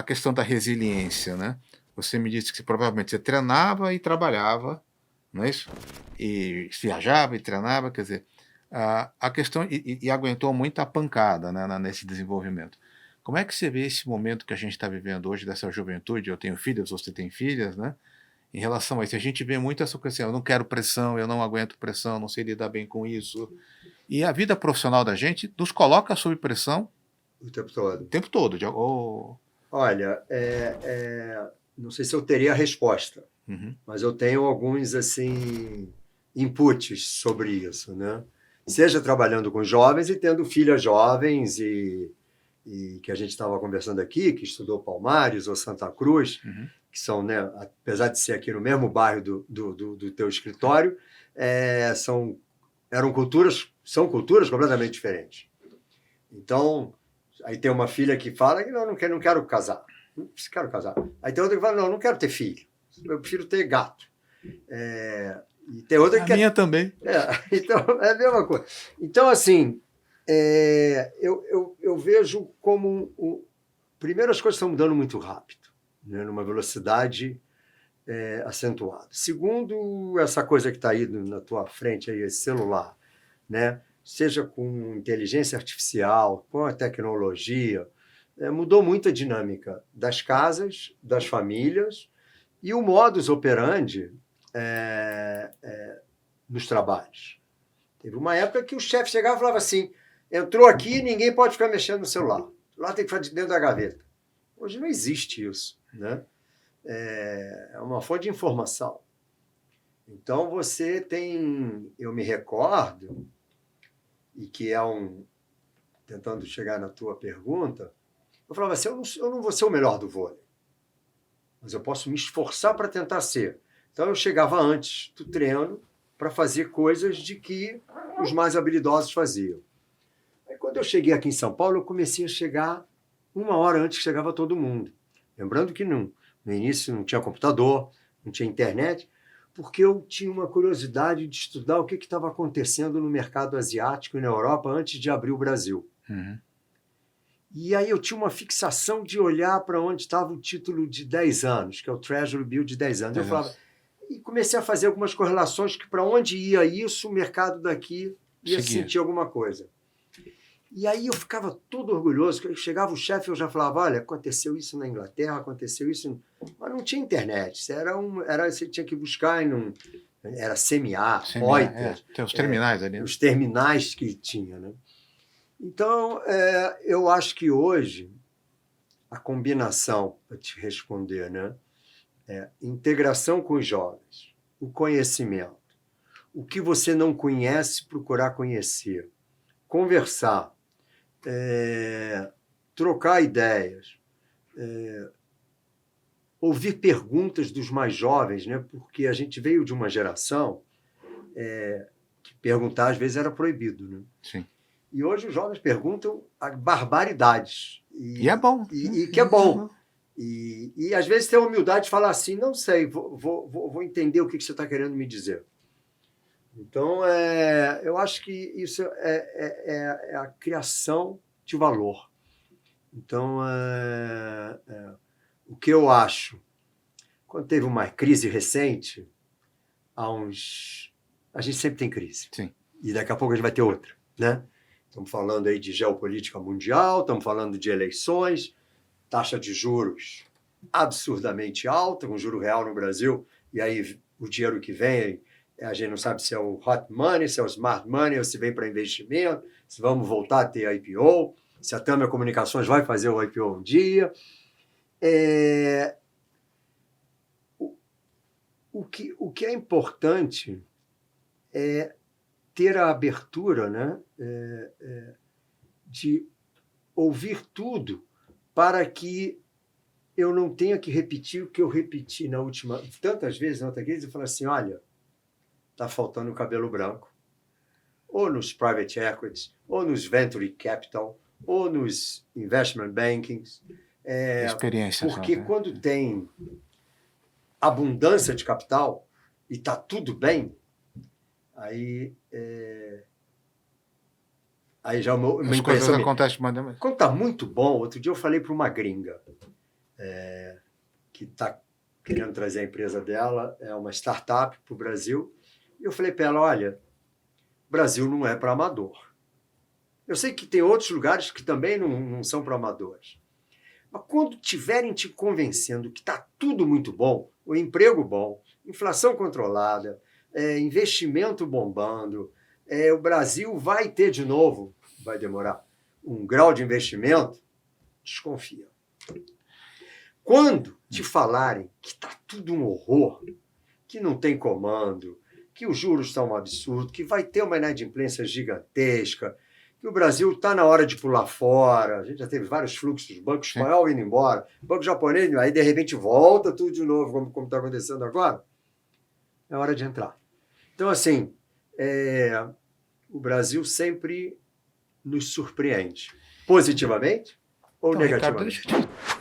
questão da resiliência, né? Você me disse que provavelmente você treinava e trabalhava, não é isso? E viajava e treinava, quer dizer, a questão e aguentou muita pancada, né, nesse desenvolvimento. Como é que você vê esse momento que a gente está vivendo hoje dessa juventude? Eu tenho filhas, você tem filhas, né? Em relação a isso, a gente vê muito essa coisa assim, eu não quero pressão, eu não aguento pressão, não sei lidar bem com isso. E a vida profissional da gente nos coloca sob pressão O tempo o todo. tempo todo. Olha, não sei se eu teria a resposta, mas eu tenho alguns assim inputs sobre isso, né? Seja trabalhando com jovens e tendo filhas jovens e que a gente estava conversando aqui, que estudou Palmares ou Santa Cruz, que são, né, apesar de ser aqui no mesmo bairro do teu escritório, são culturas completamente diferentes. Então, aí tem uma filha que fala que não quero casar. Não quero casar. Aí tem outra que fala, não quero ter filho. Eu prefiro ter gato. E tem outra que minha também. Então, é a mesma coisa. Então, assim, eu vejo como... Primeiro, as coisas estão mudando muito rápido, né, numa velocidade acentuada. Segundo, essa coisa que está aí na tua frente, aí, esse celular, né? Seja com inteligência artificial, com a tecnologia, mudou muito a dinâmica das casas, das famílias e o modus operandi nos trabalhos. Teve uma época que o chefe chegava e falava assim, entrou aqui, ninguém pode ficar mexendo no celular. Lá tem que ficar dentro da gaveta. Hoje não existe isso, né? É uma fonte de informação. Então, você tem... Eu me recordo, e que tentando chegar na tua pergunta, eu falava assim, eu não vou ser o melhor do vôlei, mas eu posso me esforçar para tentar ser. Então, eu chegava antes do treino para fazer coisas de que os mais habilidosos faziam. Aí, quando eu cheguei aqui em São Paulo, eu comecei a chegar 1 hora antes que chegava todo mundo. Lembrando que no início não tinha computador, não tinha internet, porque eu tinha uma curiosidade de estudar o que estava acontecendo no mercado asiático e na Europa antes de abrir o Brasil. E aí eu tinha uma fixação de olhar para onde estava o título de 10 anos, que é o Treasury Bill de 10 anos. Eu falava, e comecei a fazer algumas correlações que para onde ia isso, o mercado daqui ia sentir alguma coisa. E aí eu ficava todo orgulhoso, que chegava o chefe e eu já falava, olha, aconteceu isso na Inglaterra, aconteceu isso... Mas não tinha internet, você tinha que buscar era CMA, Reuters... Tem os terminais ali. Né? Os terminais que tinha, né? Então, eu acho que hoje, a combinação, para te responder, né? Integração com os jovens, o conhecimento, o que você não conhece, procurar conhecer, conversar, trocar ideias, ouvir perguntas dos mais jovens, né? Porque a gente veio de uma geração que perguntar às vezes era proibido, né? Sim. E hoje os jovens perguntam barbaridades. E é bom. E que é bom. E às vezes tem a humildade de falar assim, não sei, vou entender o que você está querendo me dizer. Então, eu acho que isso é a criação de valor. Então, o que eu acho, quando teve uma crise recente, a gente sempre tem crise. Sim. E daqui a pouco a gente vai ter outra, né? Estamos falando aí de geopolítica mundial, estamos falando de eleições, taxa de juros absurdamente alta, com juro real no Brasil, e aí o dinheiro que vem, a gente não sabe se é o hot money, se é o smart money, ou se vem para investimento, se vamos voltar a ter IPO, se a Tâmara Comunicações vai fazer o IPO um dia. O que é importante é ter a abertura, né, de ouvir tudo para que eu não tenha que repetir o que eu repeti tantas vezes na outra vez, eu falo assim, olha, está faltando cabelo branco, ou nos private equities, ou nos venture capital, ou nos investment bankings. Experiência. Porque quando tem abundância de capital e está tudo bem, aí já uma as impressão coisas acontecem. Quando está muito bom, outro dia eu falei para uma gringa, que está querendo trazer a empresa dela, é uma startup para o Brasil. E eu falei para ela, olha, o Brasil não é para amador. Eu sei que tem outros lugares que também não são para amadores. Mas quando tiverem te convencendo que está tudo muito bom, o emprego bom, inflação controlada, investimento bombando, o Brasil vai ter de novo, vai demorar, um grau de investimento, desconfia. Quando te falarem que está tudo um horror, que não tem comando, que os juros estão um absurdo, que vai ter uma inadimplência gigantesca, que o Brasil está na hora de pular fora, a gente já teve vários fluxos, banco espanhol indo embora, banco japonês, aí de repente volta tudo de novo, como está acontecendo agora, é hora de entrar. Então, assim, o Brasil sempre nos surpreende, positivamente ou Então, Ricardo, negativamente. deixa eu te